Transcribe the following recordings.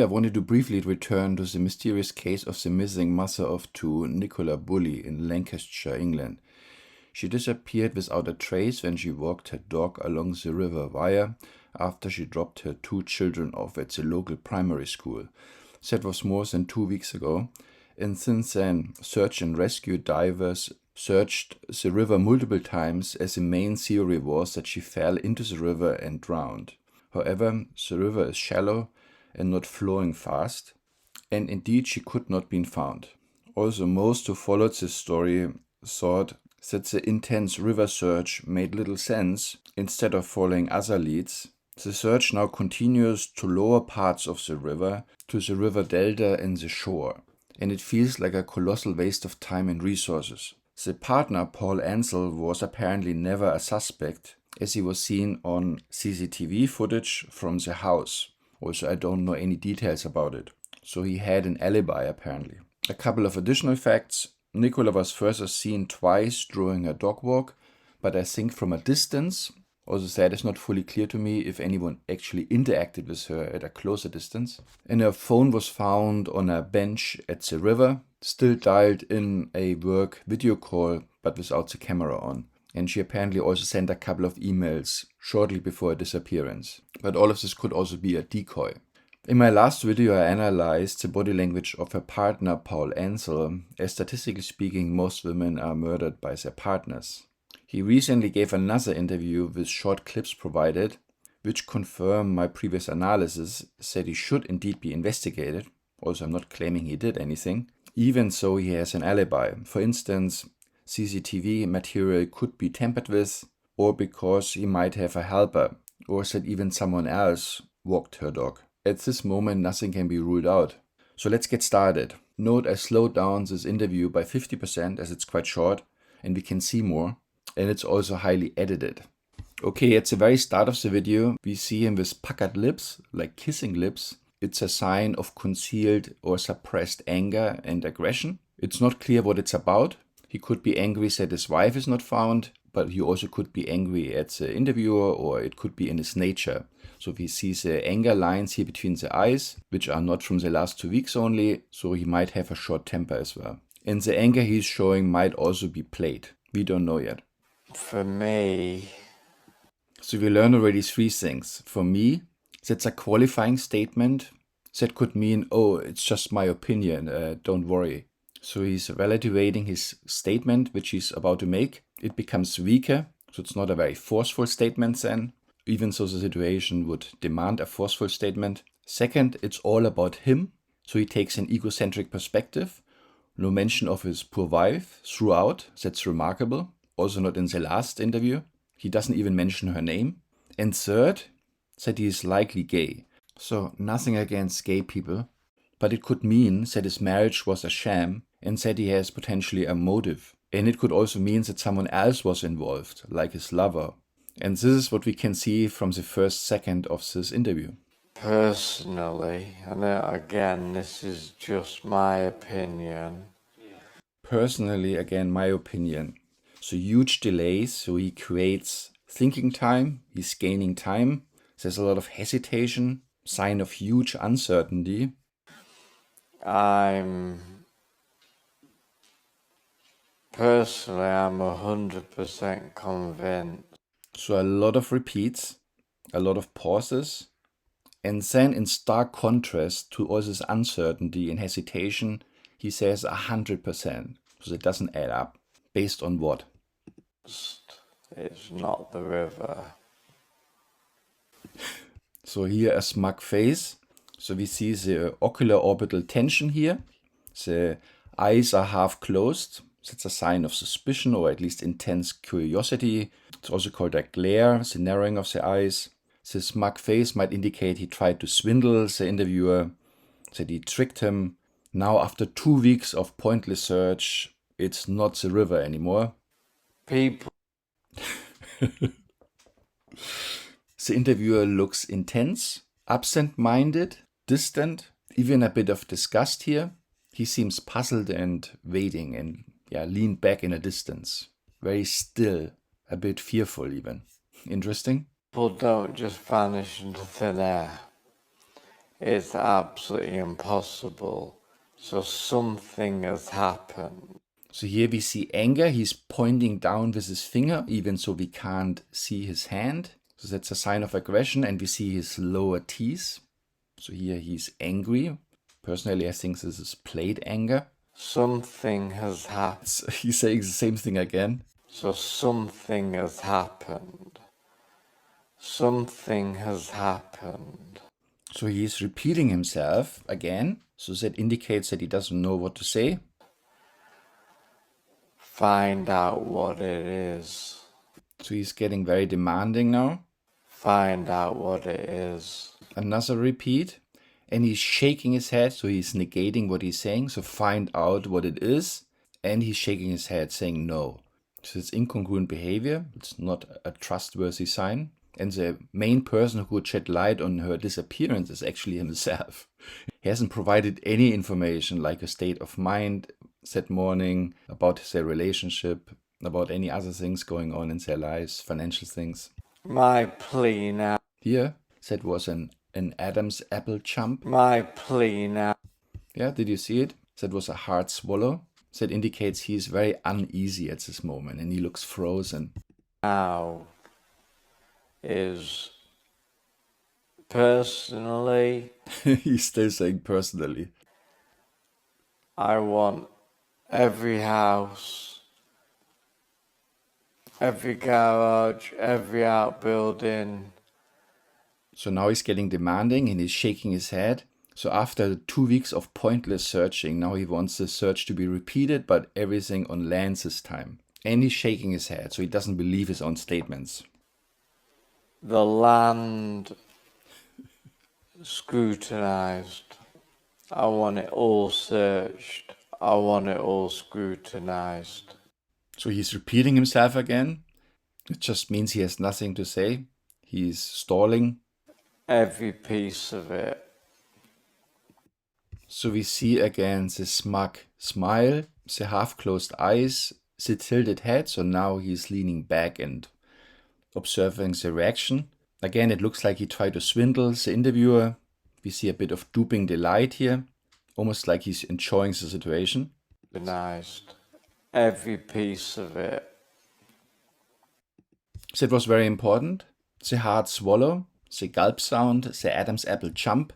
I wanted to briefly return to the mysterious case of the missing mother of two, Nicola Bulley, in Lancashire, England. She disappeared without a trace when she walked her dog along the River Wye after she dropped her two children off at the local primary school. That was more than 2 weeks ago, and since then, search and rescue divers searched the river multiple times, as the main theory was that she fell into the river and drowned. However, the river is shallow and not flowing fast, and indeed she could not be found. Also, most who followed this story thought that the intense river search made little sense instead of following other leads. The search now continues to lower parts of the river, to the river delta and the shore, and it feels like a colossal waste of time and resources. The partner, Paul Ansell, was apparently never a suspect, as he was seen on CCTV footage from the house. Also, I don't know any details about it. So he had an alibi, apparently. A couple of additional facts. Nicola was further seen twice during her dog walk, but I think from a distance. Also, that is not fully clear to me if anyone actually interacted with her at a closer distance. And her phone was found on a bench at the river, still dialed in a work video call, but without the camera on. And she apparently also sent a couple of emails shortly before her disappearance. But all of this could also be a decoy. In my last video, I analyzed the body language of her partner, Paul Ansell, as statistically speaking, most women are murdered by their partners. He recently gave another interview with short clips provided, which confirm my previous analysis, said he should indeed be investigated. Also, I'm not claiming he did anything, even so he has an alibi. For instance, CCTV material could be tampered with, or because he might have a helper, or said even someone else walked her dog. At this moment, nothing can be ruled out. So let's get started. Note I slowed down this interview by 50% as it's quite short and we can see more, and it's also highly edited. Okay, at the very start of the video, we see him with puckered lips, like kissing lips. It's a sign of concealed or suppressed anger and aggression. It's not clear what it's about. He could be angry that his wife is not found, but he also could be angry at the interviewer, or it could be in his nature. So we see the anger lines here between the eyes, which are not from the last 2 weeks only, so he might have a short temper as well. And the anger he's showing might also be played. We don't know yet. For me. So we learned already 3 things. For me, that's a qualifying statement. That could mean, oh, it's just my opinion, don't worry. So he's relativizing his statement, which he's about to make. It becomes weaker, so it's not a very forceful statement then, even though the situation would demand a forceful statement. Second, it's all about him, so he takes an egocentric perspective. No mention of his poor wife throughout, that's remarkable. Also not in the last interview. He doesn't even mention her name. And third, that he is likely gay. So nothing against gay people, but it could mean that his marriage was a sham and that he has potentially a motive. And it could also mean that someone else was involved, like his lover. And this is what we can see from the first second of this interview. Personally, and again, this is just my opinion. Personally, again, my opinion. So huge delays, so he creates thinking time, he's gaining time. There's a lot of hesitation, sign of huge uncertainty. I'm 100% convinced. So a lot of repeats, a lot of pauses, and then in stark contrast to all this uncertainty and hesitation, he says 100%. So that doesn't add up. Based on what? It's not the river. So here a smug face. So we see the ocular orbital tension here. The eyes are half closed. That's a sign of suspicion or at least intense curiosity. It's also called a glare, the narrowing of the eyes. The smug face might indicate he tried to swindle the interviewer, that he tricked him. Now, after 2 weeks of pointless search, it's not the river anymore. People. The interviewer looks intense, absent-minded, distant, even a bit of disgust here. He seems puzzled and waiting and leaned back in a distance. Very still, a bit fearful even. Interesting. People don't just vanish into thin air. It's absolutely impossible. So something has happened. So here we see anger. He's pointing down with his finger, even so we can't see his hand. So that's a sign of aggression, and we see his lower teeth. So here he's angry. Personally, I think this is played anger. Something has happened. So he's saying the same thing again. So something has happened. Something has happened. So he's repeating himself again. So that indicates that he doesn't know what to say. Find out what it is. So he's getting very demanding now. Find out what it is. Another repeat. And he's shaking his head, so he's negating what he's saying. So find out what it is. And he's shaking his head, saying no. So it's incongruent behavior. It's not a trustworthy sign. And the main person who could shed light on her disappearance is actually himself. He hasn't provided any information like a state of mind that morning, about their relationship, about any other things going on in their lives, financial things. My plea now. Here, that was an Adam's apple chump. My plea now. Yeah, did you see it? That was a hard swallow. That indicates he is very uneasy at this moment and he looks frozen. Now is personally, He's still saying personally. I want every house, every garage, every outbuilding. So now he's getting demanding and he's shaking his head. So after 2 weeks of pointless searching, now he wants the search to be repeated, but everything on land this time. And he's shaking his head, so he doesn't believe his own statements. The land scrutinized. I want it all searched. I want it all scrutinized. So he's repeating himself again. It just means he has nothing to say. He's stalling. Every piece of it. So we see again the smug smile, the half-closed eyes, the tilted head. So now he's leaning back and observing the reaction. Again, it looks like he tried to swindle the interviewer. We see a bit of duping delight here, almost like he's enjoying the situation. Scrutinized. Every piece of it. That was very important. The hard swallow, the gulp sound, the Adam's apple chump.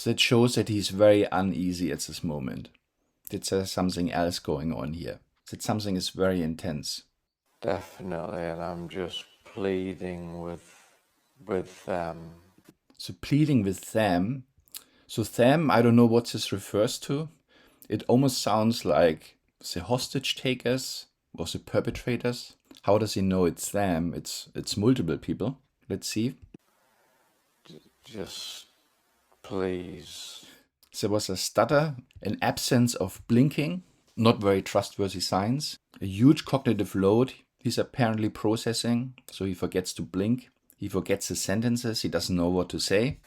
That shows that he's very uneasy at this moment. That there's something else going on here. That something is very intense. Definitely, and I'm just pleading with them. So pleading with them. So them, I don't know what this refers to. It almost sounds like the hostage takers or the perpetrators. How does he know it's them? It's multiple people. Let's see. Just please. There was a stutter, an absence of blinking, not very trustworthy signs, a huge cognitive load he's apparently processing, so he forgets to blink, he forgets his sentences, he doesn't know what to say.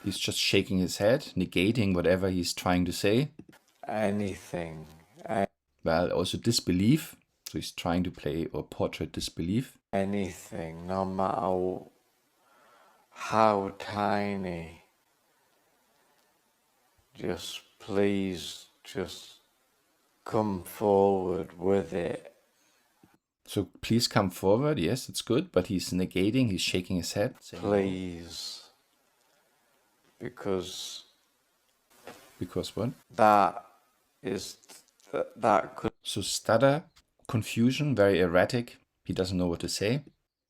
He's just shaking his head, negating whatever he's trying to say. Anything. Well, also disbelief, so he's trying to play or portray disbelief. Anything, no matter how tiny. Just please, just come forward with it. So please come forward, yes, it's good, but he's negating, he's shaking his head. Please. Because what? that could So stutter, confusion, very erratic. He doesn't know what to say.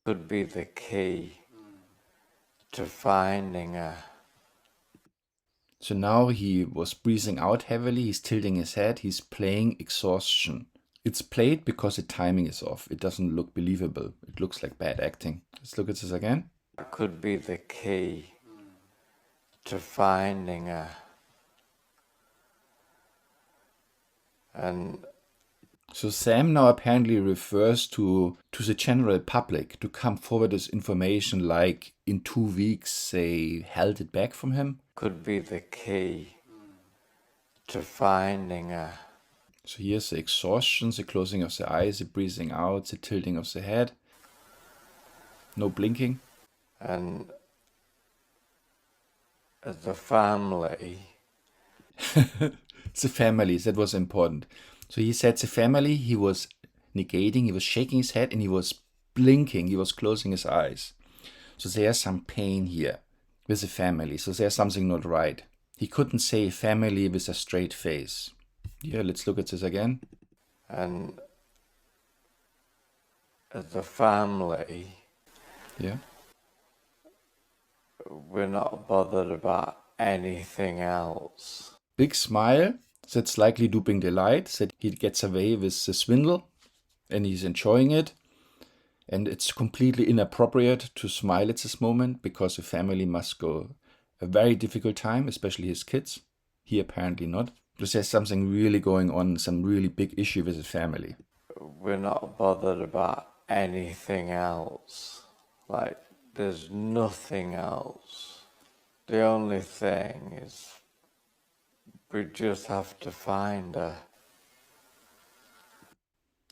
Could be the key to finding a. So now he was breathing out heavily, he's tilting his head, he's playing exhaustion. It's played because the timing is off. It doesn't look believable. It looks like bad acting. Let's look at this again. That could be the key to finding a. And so Sam now apparently refers to the general public to come forward with information like in 2 weeks they held it back from him. Could be the key to finding a. So here's the exhaustion, the closing of the eyes, the breathing out, the tilting of the head. No blinking. And the family. The family, that was important. So he said the family, he was negating, he was shaking his head and he was blinking, he was closing his eyes. So there's some pain here with the family. So there's something not right. He couldn't say family with a straight face. Yeah, let's look at this again. And the family, Yeah. we're not bothered about anything else. Big smile, that's likely duping delight, that he gets away with the swindle and he's enjoying it. And it's completely inappropriate to smile at this moment because the family must go a very difficult time, especially his kids. He apparently not. Because there's something really going on, some really big issue with his family. We're not bothered about anything else. Like, there's nothing else. The only thing is, we just have to find her.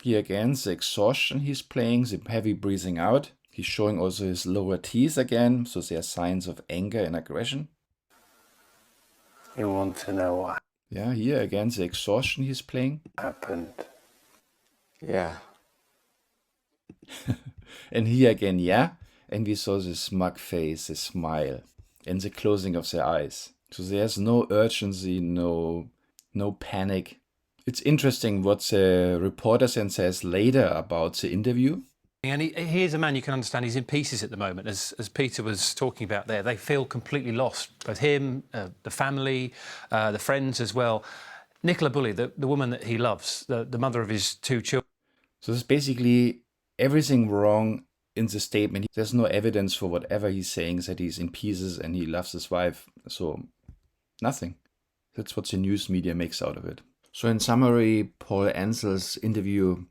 Here again, the exhaustion he's playing, the heavy breathing out. He's showing also his lower teeth again, so there are signs of anger and aggression. You want to know what Yeah, here again, the exhaustion he's playing. happened? Yeah. And here again, yeah. And we saw the smug face, the smile, and the closing of the eyes. So there's no urgency, no panic. It's interesting what the reporter then says later about the interview. And he is a man you can understand. He's in pieces at the moment, as Peter was talking about there. They feel completely lost, both him, the family, the friends as well. Nicola Bulley, the woman that he loves, the mother of his 2 children. So there's basically everything wrong in the statement. There's no evidence for whatever he's saying, that he's in pieces and he loves his wife. So nothing. That's what the news media makes out of it. So in summary, Paul Ansell's interview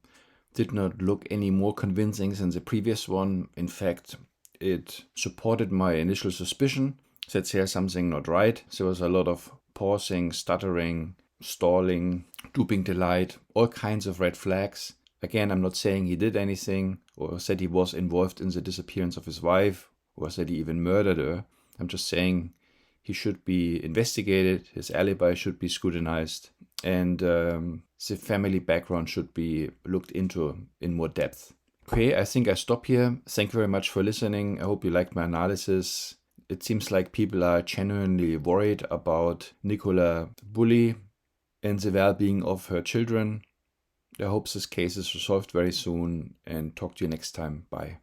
did not look any more convincing than the previous one. In fact, it supported my initial suspicion that there's something not right. There was a lot of pausing, stuttering, stalling, duping delight, all kinds of red flags. Again, I'm not saying he did anything or said he was involved in the disappearance of his wife or that he even murdered her. I'm just saying he should be investigated, his alibi should be scrutinized, and the family background should be looked into in more depth. Okay, I think I stop here. Thank you very much for listening. I hope you liked my analysis. It seems like people are genuinely worried about Nicola Bulley and the well-being of her children. I hope this case is resolved very soon, and talk to you next time. Bye.